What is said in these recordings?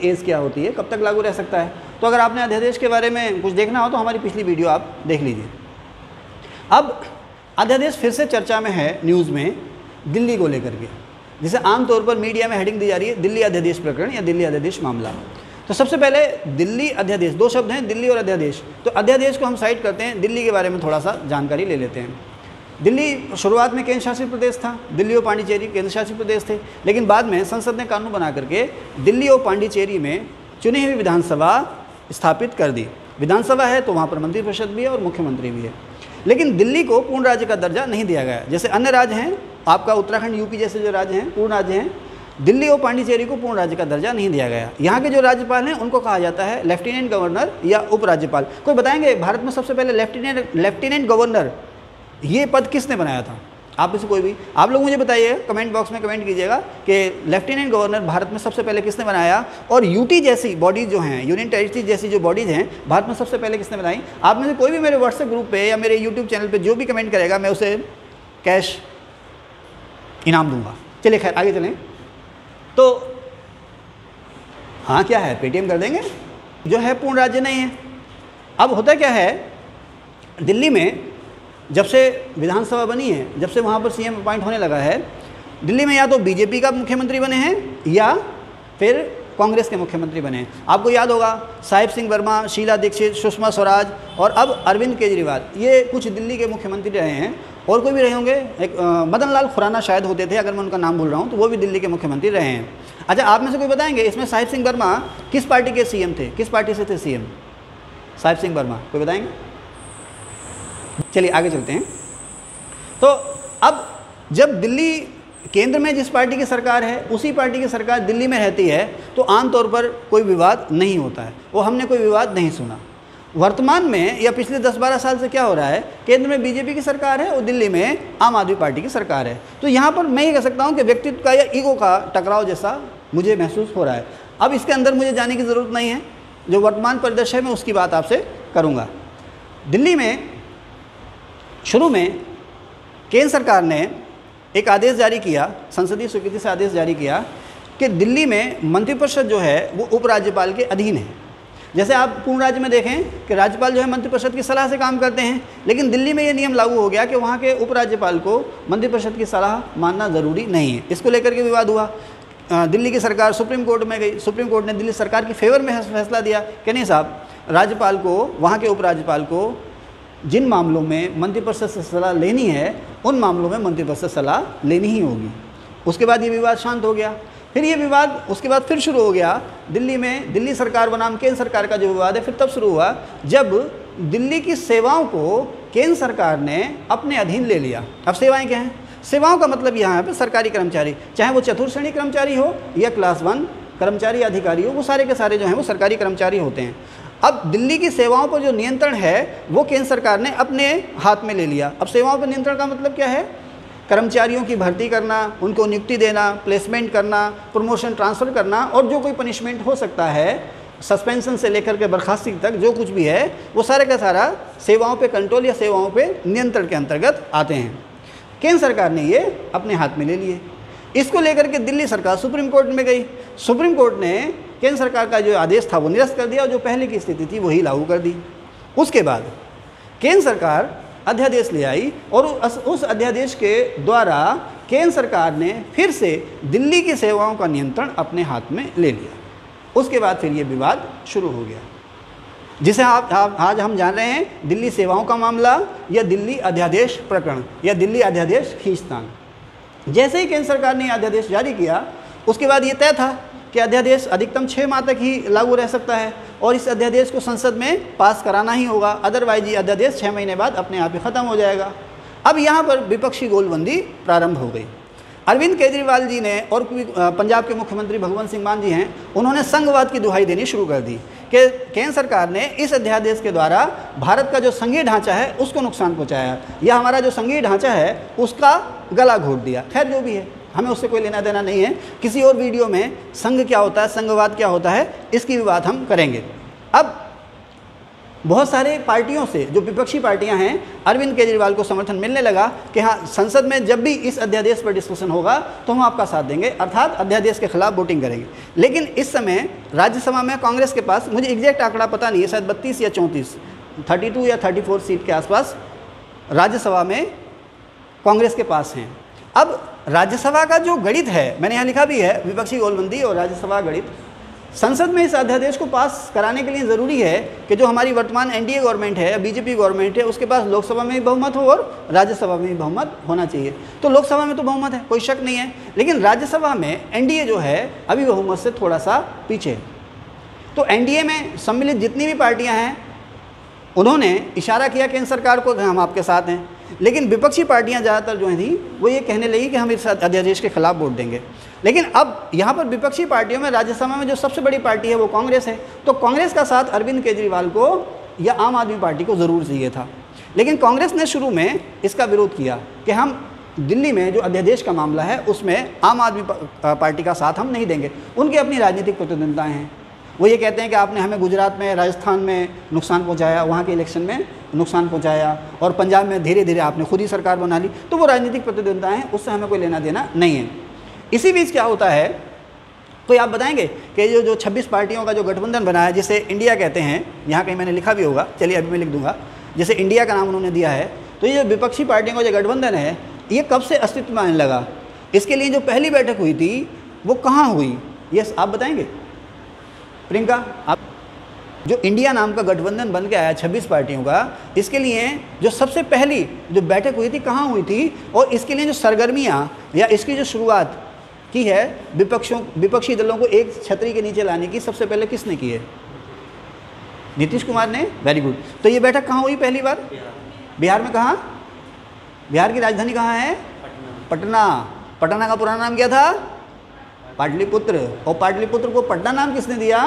As क्या होती है, कब तक लागू रह सकता है। तो अगर आपने अध्यादेश के बारे में कुछ देखना हो तो हमारी पिछली वीडियो आप देख लीजिए। अब अध्यादेश फिर से चर्चा में है न्यूज़ में दिल्ली को लेकर के, जिसे आमतौर पर मीडिया में हेडिंग दी जा रही है दिल्ली अध्यादेश प्रकरण या दिल्ली अध्यादेश मामला। तो सबसे पहले दिल्ली अध्यादेश, दो शब्द हैं दिल्ली और अध्यादेश। तो अध्यादेश को हम साइड करते हैं, दिल्ली के बारे में थोड़ा सा जानकारी ले लेते हैं। दिल्ली शुरुआत में केंद्र शासित प्रदेश था, दिल्ली और पांडिचेरी केंद्र शासित प्रदेश थे, लेकिन बाद में संसद ने कानून बना करके दिल्ली और पांडिचेरी में चुनी हुई विधानसभा स्थापित कर दी। विधानसभा है तो वहाँ पर मंत्रिपरिषद भी है और मुख्यमंत्री भी है, लेकिन दिल्ली को पूर्ण राज्य का दर्जा नहीं दिया गया। जैसे अन्य राज्य हैं, आपका उत्तराखंड, यूपी जैसे जो राज्य हैं पूर्ण राज्य हैं, दिल्ली और पांडिचेरी को पूर्ण राज्य का दर्जा नहीं दिया गया। यहाँ के जो राज्यपाल हैं उनको कहा जाता है लेफ्टिनेंट गवर्नर या उपराज्यपाल। कोई बताएंगे भारत में सबसे पहले लेफ्टिनेंट गवर्नर ये पद किसने बनाया था? आप में से कोई भी, आप लोग मुझे बताइए, कमेंट बॉक्स में कमेंट कीजिएगा कि लेफ्टिनेंट गवर्नर भारत में सबसे पहले किसने बनाया। और यूटी जैसी बॉडीज़ जो हैं, यूनियन टेरिटरी जैसी जो बॉडीज़ हैं, भारत में सबसे पहले किसने बनाई? आप में से कोई भी मेरे व्हाट्सएप ग्रुप पे या मेरे यूट्यूब चैनल पे जो भी कमेंट करेगा मैं उसे कैश इनाम दूंगा। चलिए खैर आगे चलें। तो हाँ क्या है, पेटीएम कर देंगे, जो है पूर्ण राज्य नहीं है। अब होता क्या है, दिल्ली में जब से विधानसभा बनी है, जब से वहाँ पर सीएम अपॉइंट होने लगा है, दिल्ली में या तो बीजेपी का मुख्यमंत्री बने हैं या फिर कांग्रेस के मुख्यमंत्री बने हैं। आपको याद होगा साहिब सिंह वर्मा, शीला दीक्षित, सुषमा स्वराज और अब अरविंद केजरीवाल, ये कुछ दिल्ली के मुख्यमंत्री रहे हैं। और कोई भी रहे होंगे, एक मदन लाल खुराना शायद होते थे, अगर मैं उनका नाम भूल रहा हूँ, तो वो भी दिल्ली के मुख्यमंत्री रहे हैं। अच्छा, आप में से कोई बताएंगे इसमें साहिब सिंह वर्मा किस पार्टी के सीएम थे, किस पार्टी से थे सीएम साहिब सिंह वर्मा? कोई बताएंगे? चलिए आगे चलते हैं। तो अब जब दिल्ली केंद्र में जिस पार्टी की सरकार है उसी पार्टी की सरकार दिल्ली में रहती है तो आमतौर पर कोई विवाद नहीं होता है, वो हमने कोई विवाद नहीं सुना। वर्तमान में या पिछले 10-12 साल से क्या हो रहा है, केंद्र में बीजेपी की सरकार है और दिल्ली में आम आदमी पार्टी की सरकार है। तो यहाँ पर मैं ये कह सकता हूँ कि व्यक्तित्व का या ईगो का टकराव जैसा मुझे महसूस हो रहा है। अब इसके अंदर मुझे जाने की ज़रूरत नहीं है, जो वर्तमान परिदृश्य है मैं उसकी बात आपसे करूँगा। दिल्ली में शुरू में केंद्र सरकार ने एक आदेश जारी किया, संसदीय स्वीकृति से आदेश जारी किया कि दिल्ली में मंत्रिपरिषद जो है वो उपराज्यपाल के अधीन है। जैसे आप पूर्ण राज्य में देखें कि राज्यपाल जो है मंत्रिपरिषद की सलाह से काम करते हैं, लेकिन दिल्ली में ये नियम लागू हो गया कि वहाँ के उपराज्यपाल को मंत्रिपरिषद की सलाह मानना ज़रूरी नहीं है। इसको लेकर के विवाद हुआ। दिल्ली की सरकार सुप्रीम कोर्ट में गई, सुप्रीम कोर्ट ने दिल्ली सरकार के फेवर में फैसला दिया कि नहीं साहब, राज्यपाल को, वहाँ के उपराज्यपाल को जिन मामलों में मंत्रिपरिषद से सलाह लेनी है उन मामलों में मंत्रिपरिषद सलाह लेनी ही होगी। उसके बाद ये विवाद शांत हो गया। फिर ये विवाद उसके बाद फिर शुरू हो गया दिल्ली में, दिल्ली सरकार बनाम केंद्र सरकार का जो विवाद है फिर तब शुरू हुआ जब दिल्ली की सेवाओं को केंद्र सरकार ने अपने अधीन ले लिया। अब सेवाएं क्या हैं? सेवाओं का मतलब यहाँ पर सरकारी कर्मचारी, चाहे वो चतुर्थ श्रेणी कर्मचारी हो या क्लास 1 कर्मचारी अधिकारी हो, वो सारे के सारे जो हैं वो सरकारी कर्मचारी होते हैं। अब दिल्ली की सेवाओं पर जो नियंत्रण है वो केंद्र सरकार ने अपने हाथ में ले लिया। अब सेवाओं पर नियंत्रण का मतलब क्या है? कर्मचारियों की भर्ती करना, उनको नियुक्ति देना, प्लेसमेंट करना, प्रमोशन ट्रांसफ़र करना और जो कोई पनिशमेंट हो सकता है, सस्पेंशन से लेकर के बर्खास्ती तक जो कुछ भी है वो सारे का सारा सेवाओं पे कंट्रोल या सेवाओं पे नियंत्रण के अंतर्गत आते हैं। केंद्र सरकार ने ये अपने हाथ में ले लिए। इसको लेकर के दिल्ली सरकार सुप्रीम कोर्ट में गई। सुप्रीम कोर्ट ने केंद्र सरकार का जो आदेश था वो निरस्त कर दिया और जो पहले की स्थिति थी वही लागू कर दी। उसके बाद केंद्र सरकार अध्यादेश ले आई और उस अध्यादेश के द्वारा केंद्र सरकार ने फिर से दिल्ली की सेवाओं का नियंत्रण अपने हाथ में ले लिया। उसके बाद फिर ये विवाद शुरू हो गया, जिसे आज हम जान रहे हैं दिल्ली सेवाओं का मामला या दिल्ली अध्यादेश प्रकरण या दिल्ली अध्यादेश खींचतान। जैसे ही केंद्र सरकार ने अध्यादेश जारी किया उसके बाद ये तय था कि अध्यादेश अधिकतम 6 माह तक ही लागू रह सकता है और इस अध्यादेश को संसद में पास कराना ही होगा, अदरवाइज ये अध्यादेश 6 महीने बाद अपने आप ही ख़त्म हो जाएगा। अब यहाँ पर विपक्षी गोलबंदी प्रारंभ हो गई। अरविंद केजरीवाल जी ने और पंजाब के मुख्यमंत्री भगवंत सिंह मान जी हैं, उन्होंने संघवाद की दुहाई देनी शुरू कर दी कि केंद्र सरकार ने इस अध्यादेश के द्वारा भारत का जो संघीय ढांचा है उसको नुकसान पहुँचाया या हमारा जो संघीय ढांचा है उसका गला घोट दिया। खैर जो भी है, हमें उससे कोई लेना देना नहीं है। किसी और वीडियो में संघ क्या होता है, संघवाद क्या होता है, इसकी भी बात हम करेंगे। अब बहुत सारे पार्टियों से, जो विपक्षी पार्टियां हैं, अरविंद केजरीवाल को समर्थन मिलने लगा कि हाँ, संसद में जब भी इस अध्यादेश पर डिस्कशन होगा तो हम आपका साथ देंगे, अर्थात अध्यादेश के खिलाफ वोटिंग करेंगे। लेकिन इस समय राज्यसभा में कांग्रेस के पास, मुझे एग्जैक्ट आंकड़ा पता नहीं है, शायद 32 या 34, 32 या 34 सीट के आसपास राज्यसभा में कांग्रेस के पास हैं। अब राज्यसभा का जो गणित है, मैंने यहाँ लिखा भी है, विपक्षी गोलबंदी और राज्यसभा गणित, संसद में इस अध्यादेश को पास कराने के लिए ज़रूरी है कि जो हमारी वर्तमान एनडीए गवर्नमेंट है, बीजेपी गवर्नमेंट है, उसके पास लोकसभा में भी बहुमत हो और राज्यसभा में भी बहुमत होना चाहिए। तो लोकसभा में तो बहुमत है, कोई शक नहीं है, लेकिन राज्यसभा में एनडीए जो है अभी बहुमत से थोड़ा सा पीछे है। तो एनडीए में सम्मिलित जितनी भी पार्टियाँ हैं उन्होंने इशारा किया केंद्र सरकार को कि हम आपके साथ हैं, लेकिन विपक्षी पार्टियां ज़्यादातर जो थी वो ये कहने लगी कि हम इस अध्यादेश के खिलाफ वोट देंगे। लेकिन अब यहाँ पर विपक्षी पार्टियों में राज्यसभा में जो सबसे बड़ी पार्टी है वो कांग्रेस है, तो कांग्रेस का साथ अरविंद केजरीवाल को या आम आदमी पार्टी को ज़रूर चाहिए था। लेकिन कांग्रेस ने शुरू में इसका विरोध किया कि हम दिल्ली में जो अध्यादेश का मामला है उसमें आम आदमी पार्टी का साथ हम नहीं देंगे। उनकी अपनी राजनीतिक प्रतिद्वंदिताएँ हैं, वो ये कहते हैं कि आपने हमें गुजरात में, राजस्थान में नुकसान पहुंचाया, वहाँ के इलेक्शन में नुकसान पहुंचाया, और पंजाब में धीरे धीरे आपने खुद ही सरकार बना ली, तो वो राजनीतिक प्रतिद्वंदिताएं हैं, उससे हमें कोई लेना देना नहीं है। इसी बीच क्या होता है, कोई आप बताएंगे कि जो 26 पार्टियों का जो गठबंधन बना है, जिसे इंडिया कहते हैं, यहाँ कहीं मैंने लिखा भी होगा, चलिए अभी मैं लिख दूंगा, जैसे इंडिया का नाम उन्होंने दिया है, तो ये जो विपक्षी पार्टियों का जो गठबंधन है ये कब से अस्तित्व में आने लगा? इसके लिए जो पहली बैठक हुई थी वो कहाँ हुई, ये आप बताएंगे? प्रियंका, आप, जो इंडिया नाम का गठबंधन बन के आया 26 पार्टियों का, इसके लिए जो सबसे पहली जो बैठक हुई थी कहाँ हुई थी, और इसके लिए जो सरगर्मियाँ या इसकी जो शुरुआत की है विपक्षी दलों को एक छतरी के नीचे लाने की, सबसे पहले किसने की है? नीतीश कुमार ने। Very good. तो ये बैठक कहाँ हुई पहली बार? बिहार में। कहाँ? बिहार की राजधानी कहाँ है? पटना। पटना का पुराना नाम क्या था? पाटलिपुत्र। और पाटलिपुत्र को पटना नाम किसने दिया?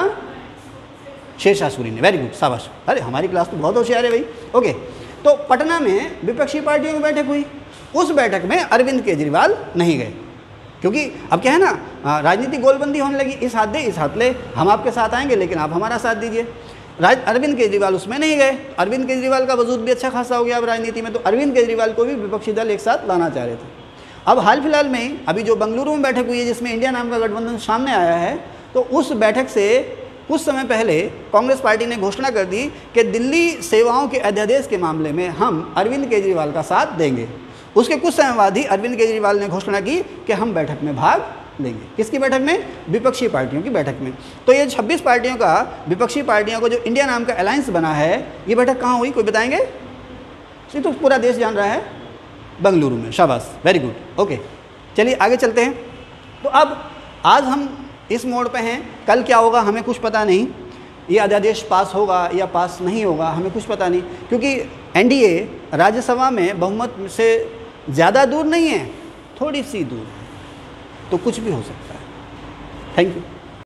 शेरशाह सूरी ने। वेरी गुड, शाबाश। अरे हमारी क्लास तो बहुत होशियार है भाई। ओके, तो पटना में विपक्षी पार्टियों की बैठक हुई। उस बैठक में अरविंद केजरीवाल नहीं गए, क्योंकि अब क्या है ना, राजनीतिक गोलबंदी होने लगी, इस हाथ दे इस हाथ ले, हम आपके साथ आएंगे लेकिन आप हमारा साथ दीजिए। अरविंद केजरीवाल उसमें नहीं गए। अरविंद केजरीवाल का वजूद भी अच्छा खासा हो गया अब राजनीति में, तो अरविंद केजरीवाल को भी विपक्षी दल एक साथ लाना चाह रहे थे। अब हाल फिलहाल में अभी जो बेंगलुरु में बैठक हुई है जिसमें इंडिया नाम का गठबंधन सामने आया है, तो उस बैठक से कुछ समय पहले कांग्रेस पार्टी ने घोषणा कर दी कि दिल्ली सेवाओं के अध्यादेश के मामले में हम अरविंद केजरीवाल का साथ देंगे। उसके कुछ समय बाद ही अरविंद केजरीवाल ने घोषणा की कि हम बैठक में भाग लेंगे। किसकी बैठक में? विपक्षी पार्टियों की बैठक में। तो ये 26 पार्टियों का, विपक्षी पार्टियों का जो इंडिया नाम का अलायंस बना है, ये बैठक कहाँ हुई, कोई बताएंगे? ये तो पूरा देश जान रहा है, बेंगलुरु में। शाबाश, वेरी गुड। ओके, चलिए आगे चलते हैं। तो अब आज हम इस मोड़ पे हैं, कल क्या होगा हमें कुछ पता नहीं। ये अध्यादेश पास होगा या पास नहीं होगा हमें कुछ पता नहीं, क्योंकि एनडीए राज्यसभा में बहुमत से ज़्यादा दूर नहीं है, थोड़ी सी दूर है, तो कुछ भी हो सकता है। Thank you.